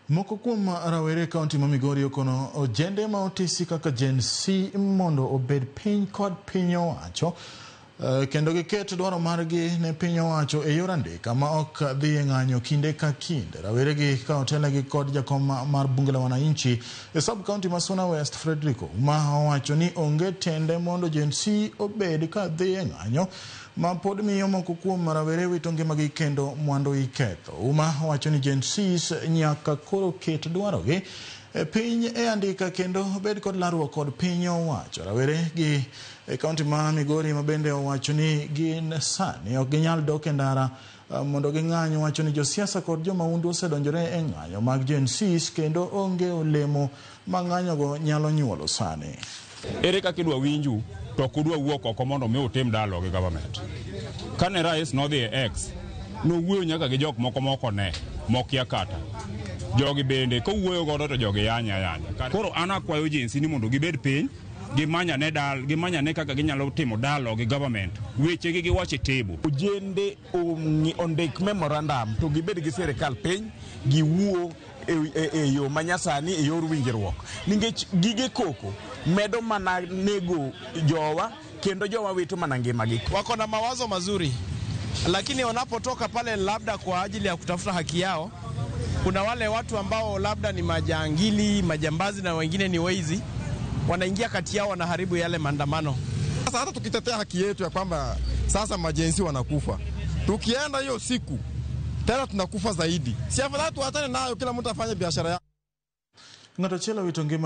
Moko kuom rawere kaunti ma Migori okono ojende ma otisi kaka Gen C mondo obed piny kod piny owacho kendo giket dwaro margi ne piny owacho e yor andika ma ok dhi ng'anyo kinde ka kinde. Rawere gi ka otelegi kod jakom mar bunge la wananchi e sub county ma Suna West Frederico ma owacho ni onge tende mondo Gen C obed ka dhi ng'anyo ma pod miyo moko kuom rawere wito ngimagi kendo mwandu iketho. Uma wacho ni Gen C nyaka koro ket dwarogi piny e andika kendo bed kod larruok kod piny owacho. Rawere gi e kaunti ma Migori ma bende owacho ni gin sani ok ginyal dok e ndara mondo ging'anyo. Wacho ni josiasa kod jomaundu osedonjore e ng'anyo mag Gen C kendo onge olemo ma ng'anyogo nyalo nyuolo sani. Ere kaka idwa winju to kudwa wuok oko mondo mi utim dialogue gi government. Kane rais nodhi e X, nowuoyo nyaka gi jok moko ne mokia kata jogi bende kowuoyo godo to jogi yanya. Koro ana akwayo Gen C ni mondo gibed piny gimanyane kaka ginyalo timo dialogue gi government, weche gi giwache table. Ojende ondik memorandum to gibed gi sirikal piny giwuo e yo manyasani e yor winjruok, nikech gige koko medo mana nego jowa kendo jowa wito mana ngimagi. Wako na mawazo mazuri, lakini wanapotoka pale labda kwa ajili ya kutafuta haki yao, kuna wale watu ambao labda ni majangili, majambazi na wengine ni wezi, wanaingia kati yao, wanaharibu yale maandamano. Sasa hata tukitetea haki yetu ya kwamba sasa majenzi wanakufa, tukienda hiyo siku tena tunakufa zaidi, si afadhali tuachane nayo, kila mtu afanye biashara yake. Ng'ato chela wito ngima